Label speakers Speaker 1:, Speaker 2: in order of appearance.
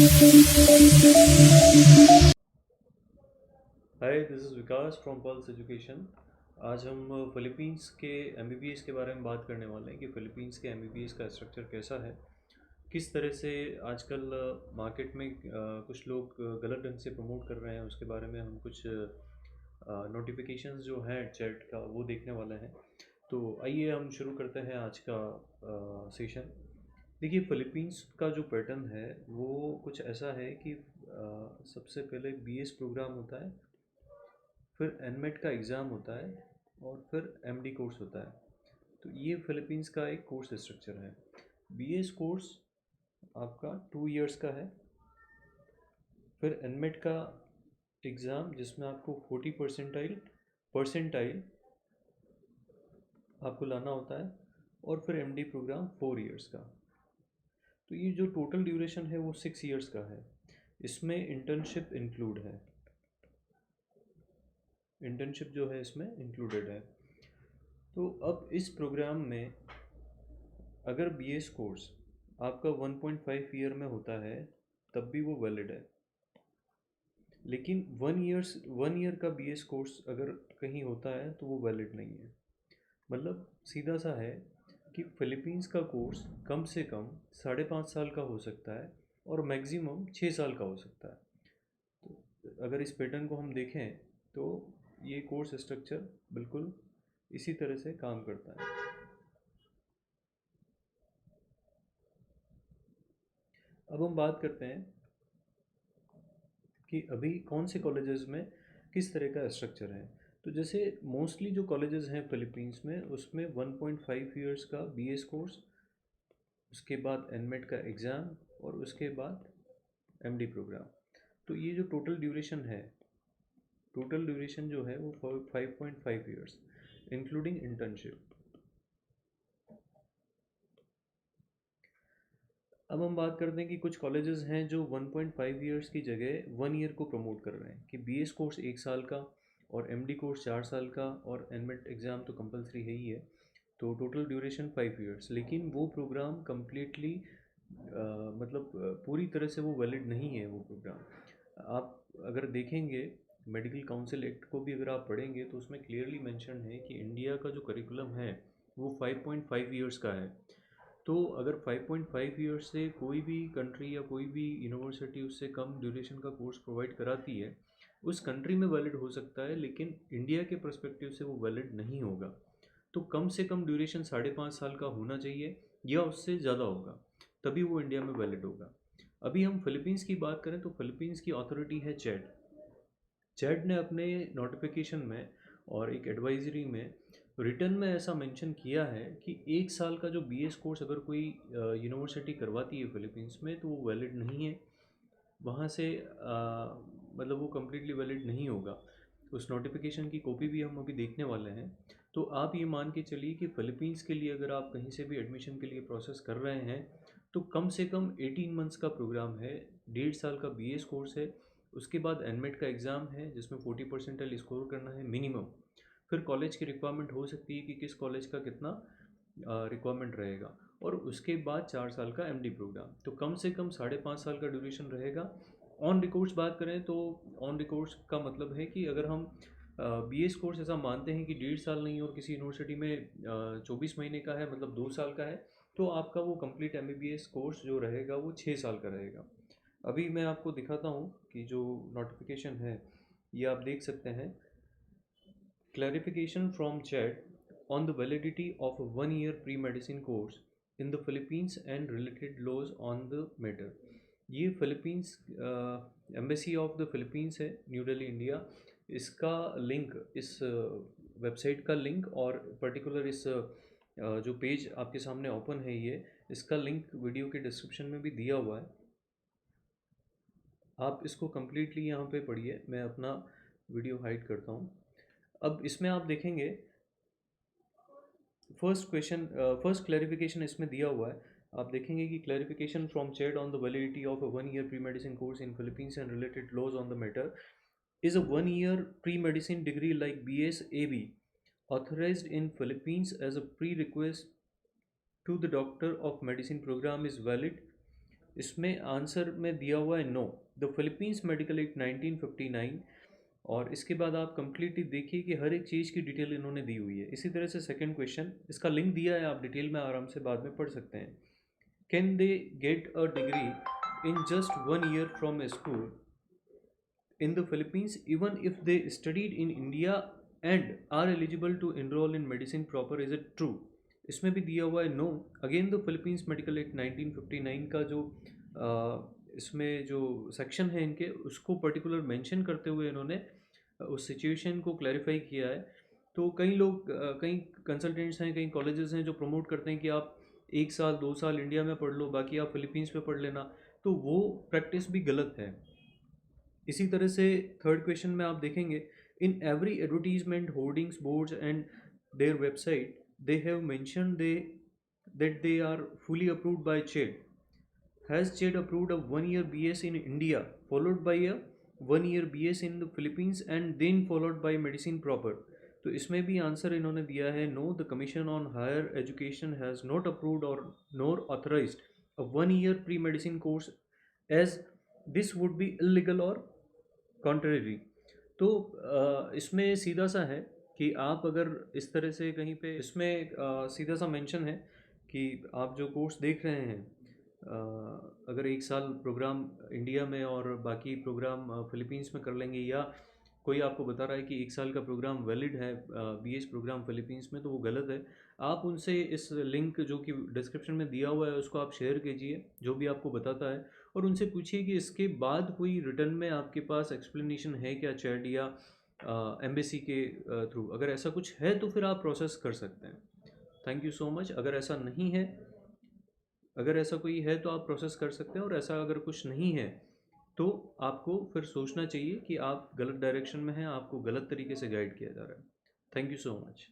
Speaker 1: Hi, this is Vikas from pulse education. आज हम Philippines के एमबीबीएस के बारे में बात करने वाले हैं कि फ़िलीपींस के एमबीबीएस का स्ट्रक्चर कैसा है। किस तरह से आजकल मार्केट में कुछ लोग गलत ढंग से प्रमोट कर रहे हैं, उसके बारे में हम कुछ नोटिफिकेशंस जो हैं चैट का वो देखने वाले हैं। तो आइए हम शुरू करते हैं आज का सेशन। देखिए, फ़िलीपींस का जो पैटर्न है वो कुछ ऐसा है कि सबसे पहले बीएस प्रोग्राम होता है, फिर एनमेट का एग्ज़ाम होता है और फिर एमडी कोर्स होता है। तो ये फ़िलीपींस का एक कोर्स स्ट्रक्चर है। बीएस कोर्स आपका 2 इयर्स का है, फिर एनमेट का एग्ज़ाम जिसमें आपको 40 परसेंटाइल आपको लाना होता है, और फिर एमडी प्रोग्राम 4 इयर्स का। तो ये जो टोटल ड्यूरेशन है वो 6 इयर्स का है। इसमें इंटर्नशिप इंक्लूड है, इंटर्नशिप जो है इसमें इंक्लूडेड है। तो अब इस प्रोग्राम में अगर बीएस कोर्स आपका 1.5 ईयर में होता है तब भी वो वैलिड है। लेकिन 1 ईयर का बीएस कोर्स अगर कहीं होता है तो वो वैलिड नहीं है। मतलब सीधा सा है कि फ़िलीपींस का कोर्स कम से कम 5.5 साल का हो सकता है और मैक्सिमम 6 साल का हो सकता है। तो अगर इस पैटर्न को हम देखें तो ये कोर्स स्ट्रक्चर बिल्कुल इसी तरह से काम करता है। अब हम बात करते हैं कि अभी कौन से कॉलेजेस में किस तरह का स्ट्रक्चर है। तो जैसे मोस्टली जो कॉलेजेस हैं फ़िलीपींस में उसमें 1.5 इयर्स का बीएस कोर्स, उसके बाद एनमेट का एग्ज़ाम और उसके बाद एमडी प्रोग्राम। तो ये जो टोटल ड्यूरेशन है, टोटल ड्यूरेशन जो है वो 5.5 इयर्स इंक्लूडिंग इंटर्नशिप। अब हम बात करते हैं कि कुछ कॉलेजेस हैं जो 1.5 इयर्स की जगह 1 ईयर को प्रमोट कर रहे हैं कि बीएस कोर्स 1 साल का और एमडी कोर्स 4 साल का और एनमेट एग्ज़ाम तो कंपलसरी है ही है। तो टोटल ड्यूरेशन 5 इयर्स, लेकिन वो प्रोग्राम कम्प्लीटली मतलब पूरी तरह से वो वैलिड नहीं है वो प्रोग्राम। आप अगर देखेंगे मेडिकल काउंसिल एक्ट को भी अगर आप पढ़ेंगे तो उसमें क्लियरली मेंशन है कि इंडिया का जो करिकुलम है वो 5.5 इयर्स का है। तो अगर 5.5 ईयर्स से कोई भी कंट्री या कोई भी यूनिवर्सिटी उससे कम ड्यूरेशन का कोर्स प्रोवाइड कराती है, उस कंट्री में वैलिड हो सकता है, लेकिन इंडिया के पर्सपेक्टिव से वो वैलिड नहीं होगा। तो कम से कम ड्यूरेशन 5.5 साल का होना चाहिए या उससे ज़्यादा होगा, तभी वो इंडिया में वैलिड होगा। अभी हम फिलीपींस की बात करें तो फिलीपींस की अथॉरिटी है चैट। चैट ने अपने नोटिफिकेशन में और एक एडवाइजरी में रिटर्न में ऐसा मेंशन किया है कि 1 साल का जो बीएस कोर्स अगर कोई यूनिवर्सिटी करवाती है फिलीपींस में तो वो वैलिड नहीं है। वहाँ से मतलब वो कम्प्लीटली वैलिड नहीं होगा। उस नोटिफिकेशन की कॉपी भी हम अभी देखने वाले हैं। तो आप ये मान के चलिए कि फ़िलीपींस के लिए अगर आप कहीं से भी एडमिशन के लिए प्रोसेस कर रहे हैं तो कम से कम 18 मंथ्स का प्रोग्राम है, 1.5 साल का बीएस कोर्स है, उसके बाद एनमेट का एग्ज़ाम है जिसमें 40% स्कोर करना है मिनिमम। फिर कॉलेज की रिक्वायरमेंट हो सकती है कि किस कॉलेज का कितना रिक्वायरमेंट रहेगा, और उसके बाद 4 साल का एमडी प्रोग्राम। तो कम से कम 5.5 साल का ड्यूरेशन रहेगा। ऑन रिकॉर्ड्स बात करें तो ऑन रिकॉर्ड्स का मतलब है कि अगर हम बीएस कोर्स ऐसा मानते हैं कि 1.5 साल नहीं और किसी यूनिवर्सिटी में 24 महीने का है मतलब 2 साल का है, तो आपका वो कंप्लीट एमबीबीएस कोर्स जो रहेगा वो 6 साल का रहेगा। अभी मैं आपको दिखाता हूँ कि जो नोटिफिकेशन है ये आप देख सकते हैं। Clarification from Chad on the validity of a 1 year pre medicine course in the Philippines and related laws on the matter। ये Philippines embassy of the Philippines है, न्यू दिल्ली इंडिया। इसका लिंक, इस वेबसाइट का लिंक और particular इस जो page आपके सामने ओपन है ये, इसका लिंक वीडियो के डिस्क्रिप्शन में भी दिया हुआ है। आप इसको कम्प्लीटली यहाँ पे पढ़िए। मैं अपना वीडियो हाइड करता हूँ। अब इसमें आप देखेंगे फर्स्ट क्लैरिफिकेशन इसमें दिया हुआ है। आप देखेंगे कि clarification from CHED on the validity of a 1 year pre medicine course in Philippines and related laws on the matter is a 1 year pre-medicine degree like BS AB authorized in Philippines as a prerequisite to the Doctor of Medicine program is valid इसमें answer में दिया हुआ है no, the Philippines medical act 1959। और इसके बाद आप completely देखिए कि हर एक चीज़ की डिटेल इन्होंने दी हुई है। इसी तरह से सेकंड क्वेश्चन, इसका लिंक दिया है, आप डिटेल में आराम से बाद में पढ़ सकते हैं। Can they get a degree in just 1 year from A school in the Philippines even if they studied in India and are eligible to enroll in medicine proper, is it true? इसमें भी दिया हुआ है no. Again the Philippines medical act 1959 का जो इसमें जो section है इनके, उसको पर्टिकुलर मेंशन करते हुए इन्होंने उस सिचुएशन को क्लैरिफाई किया है। तो कई लोग कई कंसल्टेंट्स हैं, कई कॉलेजेस हैं जो प्रमोट करते हैं कि आप 1 साल 2 साल इंडिया में पढ़ लो, बाकी आप फिलीपींस में पढ़ लेना। तो वो प्रैक्टिस भी गलत है। इसी तरह से थर्ड क्वेश्चन में आप देखेंगे, in every advertisement hoardings boards and their website they have mention they that they are fully approved by CHED. Has CHED approved a 1 year BS in India followed by a 1 year BS in the Philippines and then followed by medicine proper? तो इसमें भी answer इन्होंने दिया है no, the commission on higher education has not approved और nor authorized a 1 year pre medicine course as this would be illegal और contrary. तो इसमें सीधा सा है कि आप अगर इस तरह से कहीं पे, इसमें सीधा सा मेंशन है कि आप जो कोर्स देख रहे हैं, अगर 1 साल प्रोग्राम इंडिया में और बाकी प्रोग्राम फिलीपींस में कर लेंगे, या कोई आपको बता रहा है कि 1 साल का प्रोग्राम वैलिड है बीएस प्रोग्राम फिलीपींस में, तो वो गलत है। आप उनसे इस लिंक जो कि डिस्क्रिप्शन में दिया हुआ है उसको आप शेयर कीजिए, जो भी आपको बताता है, और उनसे पूछिए कि इसके बाद कोई रिटर्न में आपके पास एक्सप्लेनेशन है क्या चैट या एम्बेसी के थ्रू। अगर ऐसा कुछ है तो फिर आप प्रोसेस कर सकते हैं। Thank you so much. अगर ऐसा नहीं है, अगर ऐसा कोई है तो आप प्रोसेस कर सकते हैं, और ऐसा अगर कुछ नहीं है तो आपको फिर सोचना चाहिए कि आप गलत डायरेक्शन में हैं, आपको गलत तरीके से गाइड किया जा रहा है। Thank you so much.